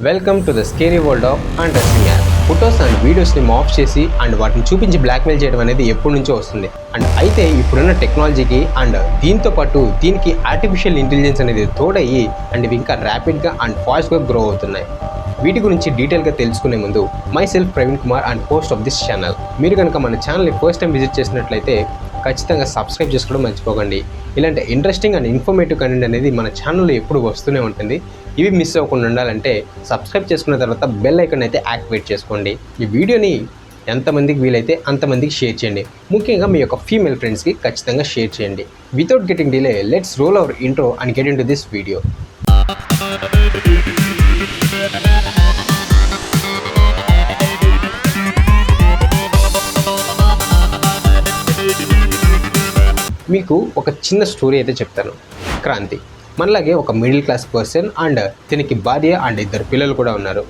Welcome to the scary world of understanding app. Photos and వీడియోస్ని మాఫ్ చేసి and వాటిని చూపించి బ్లాక్మెయిల్ చేయడం అనేది ఎప్పటి నుంచో వస్తుంది. అండ్ అయితే ఇప్పుడున్న టెక్నాలజీకి అండ్ దీంతో పాటు దీనికి ఆర్టిఫిషియల్ ఇంటెలిజెన్స్ అనేది తోడయ్యి అండ్ ఇవి ఇంకా ర్యాపిడ్గా అండ్ ఫాస్ట్గా గ్రో అవుతున్నాయి. వీటి గురించి డీటెయిల్గా తెలుసుకునే ముందు my self Praveen Kumar and host of this channel. మీరు కనుక మన ఛానల్ని ఫస్ట్ టైం విజిట్ చేసినట్లయితే ఖచ్చితంగా సబ్స్క్రైబ్ చేసుకోవడం మర్చిపోకండి. ఇలాంటి ఇంట్రెస్టింగ్ అండ్ ఇన్ఫర్మేటివ్ కంటెంట్ అనేది మన ఛానల్లో ఎప్పుడు వస్తూనే ఉంటుంది. ఇవి మిస్ అవ్వకుండా ఉండాలంటే సబ్స్క్రైబ్ చేసుకున్న తర్వాత బెల్ ఐకాన్ అయితే యాక్టివేట్ చేసుకోండి. ఈ వీడియోని ఎంతమందికి వీలైతే అంతమందికి షేర్ చేయండి. ముఖ్యంగా మీ యొక్క ఫీమేల్ ఫ్రెండ్స్కి ఖచ్చితంగా షేర్ చేయండి. Without getting delay let's roll hour intro and get in to this video. మీకు ఒక చిన్న స్టోరీ అయితే చెప్తాను. క్రాంతి మనలాగే ఒక మిడిల్ క్లాస్ పర్సన్ అండ్ తనకి భార్య అండ్ 2 పిల్లలు కూడా ఉన్నారు.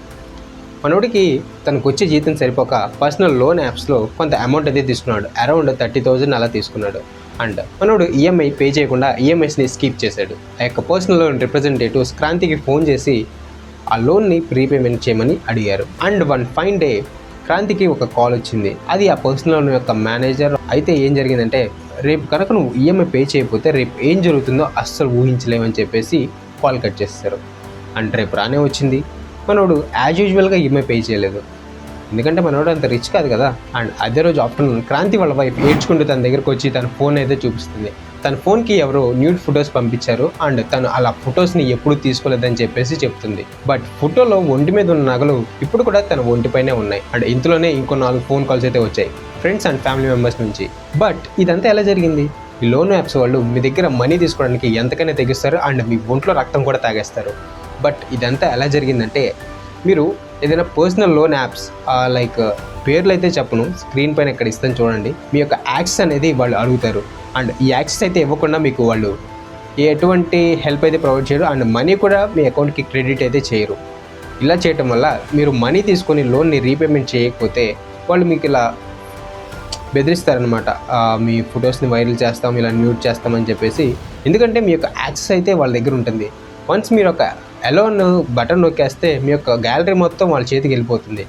మనోడికి తనకు వచ్చే జీతం సరిపోక పర్సనల్ లోన్ యాప్స్లో కొంత అమౌంట్ అయితే తీసుకున్నాడు. అరౌండ్ 30,000 అలా తీసుకున్నాడు. అండ్ మనోడు ఈఎంఐ పే చేయకుండా ఈఎంఐస్ని స్కిప్ చేశాడు. ఆ యొక్క పర్సనల్ లోన్ రిప్రజెంటేటివ్స్ క్రాంతికి ఫోన్ చేసి ఆ లోన్ని ప్రీపేమెంట్ చేయమని అడిగారు. అండ్ వన్ ఫైన్ డే క్రాంతికి ఒక కాల్ వచ్చింది. అది ఆ పర్సనల్ లోన్ యొక్క మేనేజర్. అయితే ఏం జరిగిందంటే, రేపు కనుక నువ్వు ఈఎంఐ పే చేయకపోతే రేపు ఏం జరుగుతుందో అస్సలు ఊహించలేమని చెప్పేసి కాల్ కట్ చేస్తారు. అండ్ రేపు రానే వచ్చింది. మనోడు యాజ్ యూజువల్గా ఈఎంఐ పే చేయలేదు, ఎందుకంటే మనోడు అంత రిచ్ కాదు కదా. అండ్ అదే రోజు ఆఫ్టర్నూన్ క్రాంతి వాళ్ళ వైఫ్ ఏడ్చుకుంటూ తన దగ్గరకు వచ్చి తన ఫోన్ అయితే చూపిస్తుంది. తన ఫోన్కి ఎవరో న్యూడ్ ఫొటోస్ పంపించారు అండ్ తను అలా ఫొటోస్ని ఎప్పుడు తీసుకోలేదని చెప్పేసి చెప్తుంది. బట్ ఫోటోలో ఒంటి మీద ఉన్న నగలు ఇప్పుడు కూడా తన ఒంటిపైనే ఉన్నాయి. అండ్ ఇంతలోనే ఇంకో 4 ఫోన్ కాల్స్ అయితే వచ్చాయి ఫ్రెండ్స్ అండ్ ఫ్యామిలీ మెంబర్స్ నుంచి. బట్ ఇదంతా ఎలా జరిగింది? ఈ లోన్ యాప్స్ వాళ్ళు మీ దగ్గర మనీ తీసుకోవడానికి ఎంతకైనా తెగిస్తారు అండ్ మీ ఒంట్లో రక్తం కూడా తాగేస్తారు. బట్ ఇదంతా ఎలా జరిగిందంటే, మీరు ఏదైనా పర్సనల్ లోన్ యాప్స్ లైక్ పేర్లు అయితే చెప్పను, స్క్రీన్ పైన ఇక్కడ ఇస్తాను చూడండి. మీ యొక్క యాక్సెస్ అనేది వాళ్ళు అడుగుతారు. అండ్ ఈ యాక్సెస్ అయితే ఇవ్వకుండా మీకు వాళ్ళు ఎటువంటి హెల్ప్ అయితే ప్రొవైడ్ చేయరు అండ్ మనీ కూడా మీ అకౌంట్కి క్రెడిట్ అయితే చేయరు. ఇలా చేయటం వల్ల మీరు మనీ తీసుకొని లోన్ని రీపేమెంట్ చేయకపోతే వాళ్ళు మీకు ఇలా బెదిరిస్తారనమాట. మీ ఫొటోస్ని వైరల్ చేస్తాం, ఇలా న్యూడ్ చేస్తామని చెప్పేసి. ఎందుకంటే మీ యొక్క యాక్సెస్ అయితే వాళ్ళ దగ్గర ఉంటుంది. వన్స్ మీరు ఒక అలోన్ బటన్ నొక్కేస్తే మీ యొక్క గ్యాలరీ మొత్తం వాళ్ళ చేతికి వెళ్ళిపోతుంది.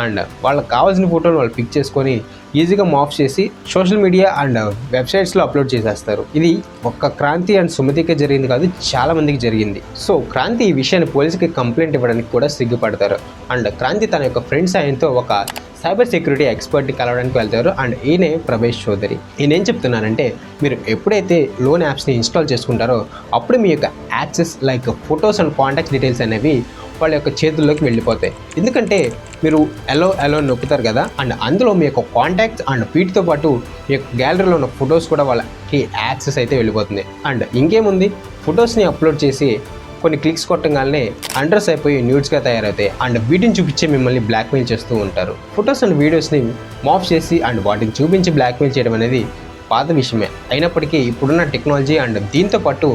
అండ్ వాళ్ళకి కావాల్సిన ఫోటోని వాళ్ళు పిక్ చేసుకొని ఈజీగా మాఫ్ చేసి సోషల్ మీడియా అండ్ వెబ్సైట్స్లో అప్లోడ్ చేసేస్తారు. ఇది ఒక్క క్రాంతి అండ్ సుమతికే జరిగింది కాదు, చాలామందికి జరిగింది. సో క్రాంతి ఈ విషయాన్ని పోలీసుకి కంప్లైంట్ ఇవ్వడానికి కూడా సిగ్గుపడతారు. అండ్ క్రాంతి తన యొక్క ఫ్రెండ్స్ ఆయనతో ఒక సైబర్ సెక్యూరిటీ ఎక్స్పర్ట్ని కలవడానికి వెళ్తారు. అండ్ ఈయనే ప్రవేశ్ చౌదరి. ఈయనేం చెప్తున్నానంటే, మీరు ఎప్పుడైతే లోన్ యాప్స్ని ఇన్స్టాల్ చేసుకుంటారో అప్పుడు మీ యొక్క access like photos and contact details అనేవి వాళ్ళ యొక్క చేతుల్లోకి వెళ్ళిపోతాయి. ఎందుకంటే మీరు అలో నొక్కుతారు కదా, అండ్ అందులో మీ యొక్క కాంటాక్ట్స్ అండ్ వీటితో పాటు మీ యొక్క గ్యాలరీలో ఉన్న ఫొటోస్ కూడా వాళ్ళకి యాక్సెస్ అయితే వెళ్ళిపోతుంది. అండ్ ఇంకేముంది, ఫొటోస్ని అప్లోడ్ చేసి కొన్ని క్లిక్స్ కొట్టగానే అండర్స్ అయిపోయి న్యూడ్స్గా తయారవుతాయి. అండ్ వీటిని చూపించి మిమ్మల్ని బ్లాక్మెయిల్ చేస్తూ ఉంటారు. ఫొటోస్ అండ్ వీడియోస్ని మాఫ్ చేసి అండ్ వాటిని చూపించి బ్లాక్మెయిల్ చేయడం అనేది పాత విషయమే. అయినప్పటికీ ఇప్పుడున్న టెక్నాలజీ అండ్ దీంతో పాటు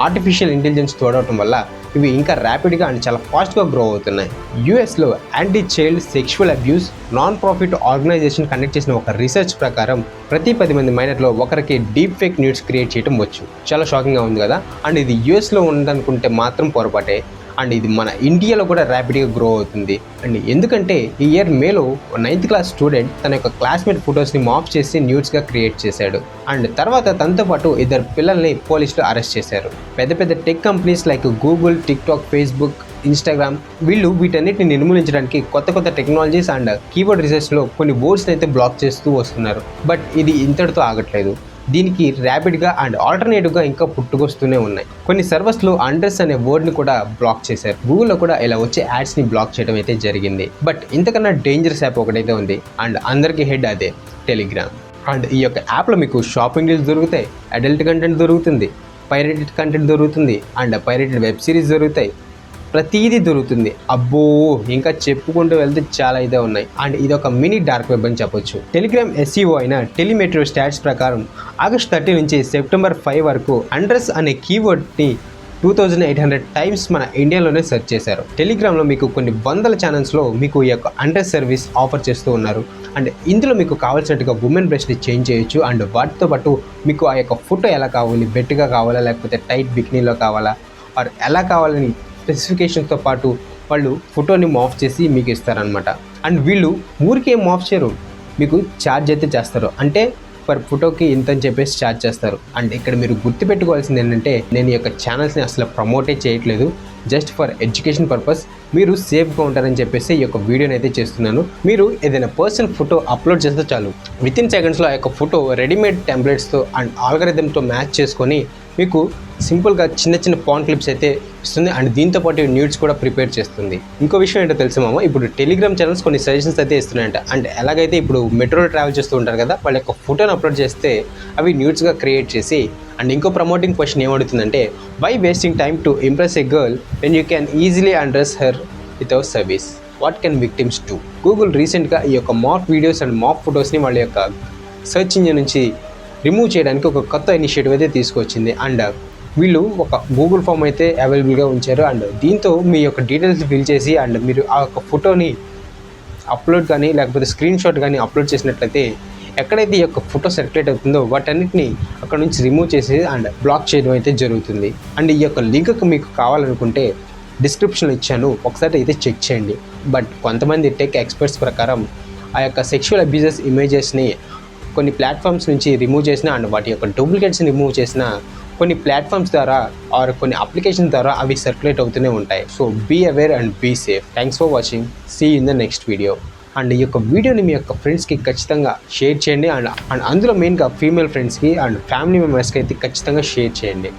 ఆర్టిఫిషియల్ ఇంటెలిజెన్స్ తోడవటం వల్ల ఇవి ఇంకా ర్యాపిడ్గా అండ్ చాలా ఫాస్ట్గా గ్రో అవుతున్నాయి. యూఎస్లో anti child sexual abuse non profit organisation conduct చేసిన ఒక రీసెర్చ్ ప్రకారం ప్రతి 10 మంది మైనర్లో ఒకరికి డీప్ ఫేక్ న్యూడ్స్ క్రియేట్ చేయడం వచ్చు. చాలా షాకింగ్గా ఉంది కదా. అండ్ ఇది యూఎస్లో ఉందనుకుంటే మాత్రం పొరపాటే. అండ్ ఇది మన ఇండియాలో కూడా ర్యాపిడ్గా గ్రో అవుతుంది. అండ్ ఎందుకంటే ఈ ఇయర్ మేలో 9th క్లాస్ స్టూడెంట్ తన యొక్క క్లాస్మేట్ ఫొటోస్ని మాఫ్ చేసి న్యూడ్స్గా క్రియేట్ చేశాడు. అండ్ తర్వాత తనతో పాటు 2 పిల్లల్ని పోలీసులు అరెస్ట్ చేశారు. పెద్ద పెద్ద tech companies like Google, TikTok, Facebook, Instagram వీళ్ళు వీటన్నిటిని నిర్మూలించడానికి కొత్త టెక్నాలజీస్ అండ్ కీబోర్డ్ రీసెర్చ్లో కొన్ని వర్డ్స్ని అయితే బ్లాక్ చేస్తూ వస్తున్నారు. బట్ ఇది ఇంతటితో ఆగట్లేదు. దీనికి ర్యాపిడ్గా అండ్ ఆల్టర్నేటివ్గా ఇంకా పుట్టుకొస్తూనే ఉన్నాయి. కొన్ని సర్వర్స్లో అండర్స్ అనే వర్డ్ని కూడా బ్లాక్ చేశారు. గూగుల్లో కూడా ఇలా వచ్చే యాడ్స్ని బ్లాక్ చేయడం అయితే జరిగింది. బట్ ఇంతకన్నా డేంజరస్ యాప్ ఒకటైతే ఉంది అండ్ అందరికీ హెడ్ అదే, టెలిగ్రామ్. అండ్ ఈ యొక్క యాప్లో మీకు షాపింగ్ డీల్స్ దొరుకుతాయి, అడల్ట్ కంటెంట్ దొరుకుతుంది, పైరేటెడ్ కంటెంట్ దొరుకుతుంది అండ్ పైరేటెడ్ వెబ్ సిరీస్ దొరుకుతాయి. ప్రతిదీ దొరుకుతుంది. అబ్బో, ఇంకా చెప్పుకుంటూ వెళ్తే చాలా అయితే ఉన్నాయి. అండ్ ఇది ఒక మినీ డార్క్ వెబ్ అని చెప్పొచ్చు. టెలిగ్రామ్ ఎస్ఈఓ అయిన టెలిమెట్రో స్టాట్స్ ప్రకారం ఆగస్ట్ 30 నుంచి సెప్టెంబర్ 5 వరకు అండర్స్ అనే కీవర్డ్ని 2800 టైమ్స్ మన ఇండియాలోనే సెర్చ్ చేశారు. టెలిగ్రామ్లో మీకు కొన్ని వందల ఛానల్స్లో మీకు ఈ యొక్క అండర్ సర్వీస్ ఆఫర్ చేస్తూ ఉన్నారు. అండ్ ఇందులో మీకు కావాల్సినట్టుగా ఉమెన్ బ్రెస్ట్ని చేంజ్ చేయొచ్చు. అండ్ వాటితో పాటు మీకు ఆ యొక్క ఫోటో ఎలా కావాలి, బెట్గా కావాలా లేకపోతే టైట్ బికినీలో కావాలా ఆర్ ఎలా కావాలని స్పెసిఫికేషన్తో పాటు వాళ్ళు ఫోటోని మాఫ్ చేసి మీకు ఇస్తారనమాట. అండ్ వీళ్ళు ఊరికే మాఫ్ చేయరు, మీకు ఛార్జ్ అయితే చేస్తారు. అంటే పర్ ఫోటోకి ఇంత అని చెప్పేసి ఛార్జ్ చేస్తారు. అండ్ ఇక్కడ మీరు గుర్తుపెట్టుకోవాల్సింది ఏంటంటే, నేను ఈ యొక్క ఛానల్స్ని అసలు ప్రమోటే చేయట్లేదు, జస్ట్ ఫర్ ఎడ్యుకేషన్ పర్పస్, మీరు సేఫ్గా ఉంటారని చెప్పేసి ఈ యొక్క వీడియోని అయితే చేస్తున్నాను. మీరు ఏదైనా పర్సన్ ఫోటో అప్లోడ్ చేస్తే చాలు, వితిన్ సెకండ్స్లో ఆ యొక్క ఫోటో రెడీమేడ్ టెంప్లెట్స్తో అండ్ ఆల్గరిథంతో మ్యాచ్ చేసుకొని మీకు సింపుల్గా చిన్న చిన్న ఫాంట్ క్లిప్స్ అయితే ఇస్తుంది. అండ్ దీంతో పాటు న్యూడ్స్ కూడా ప్రిపేర్ చేస్తుంది. ఇంకో విషయం ఏంటో తెలుసు మామ, ఇప్పుడు టెలిగ్రామ్ ఛానల్స్ కొన్ని సజెషన్స్ అయితే ఇస్తున్నాయంట. అండ్ ఎలాగైతే ఇప్పుడు మెట్రోలో ట్రావెల్ చేస్తూ ఉంటారు కదా, వాళ్ళ యొక్క ఫోటోని అప్లోడ్ చేస్తే అవి న్యూడ్స్గా క్రియేట్ చేసి. అండ్ ఇంకో ప్రమోటింగ్ క్వశ్చన్ ఏమడుతుందంటే, why wasting time to impress a girl when you can easily address her without service, what can victims do? Google రీసెంట్గా ఈ యొక్క మాక్ వీడియోస్ అండ్ మాక్ ఫొటోస్ని వాళ్ళ యొక్క సెర్చ్ ఇంజిన్ నుంచి రిమూవ్ చేయడానికి ఒక కొత్త ఇనిషియేటివ్ అయితే తీసుకొచ్చింది. అండ్ వీళ్ళు ఒక గూగుల్ ఫామ్ అయితే అవైలబుల్గా ఉంచారు. అండ్ దీంతో మీ యొక్క డీటెయిల్స్ ఫిల్ చేసి అండ్ మీరు ఆ యొక్క ఫోటోని అప్లోడ్ కానీ లేకపోతే స్క్రీన్ షాట్ కానీ అప్లోడ్ చేసినట్లయితే, ఎక్కడైతే ఈ యొక్క ఫోటో సర్క్యులేట్ అవుతుందో వాటన్నిటిని అక్కడ నుంచి రిమూవ్ చేసి అండ్ బ్లాక్ చేయడం అయితే జరుగుతుంది. అండ్ ఈ యొక్క లింక్ మీకు కావాలనుకుంటే డిస్క్రిప్షన్లో ఇచ్చాను, ఒకసారి అయితే చెక్ చేయండి. బట్ కొంతమంది టెక్ ఎక్స్పర్ట్స్ ప్రకారం ఆ యొక్క సెక్షువల్ అబ్యూజెస్ ఇమేజెస్ని కొన్ని ప్లాట్ఫామ్స్ నుంచి రిమూవ్ చేసిన అండ్ వాటి యొక్క డూప్లికేట్స్ని రిమూవ్ చేసిన కొన్ని ప్లాట్ఫామ్స్ ద్వారా ఆర్ కొన్ని అప్లికేషన్స్ ద్వారా అవి సర్క్యులేట్ అవుతూనే ఉంటాయి. So be aware and be safe. Thanks for watching, see in the next video. And ఈ యొక్క వీడియోని మీ యొక్క ఫ్రెండ్స్కి ఖచ్చితంగా షేర్ చేయండి. అండ్ అందులో మెయిన్గా ఫీమేల్ ఫ్రెండ్స్కి అండ్ ఫ్యామిలీ మెంబర్స్కి అయితే ఖచ్చితంగా షేర్ చేయండి.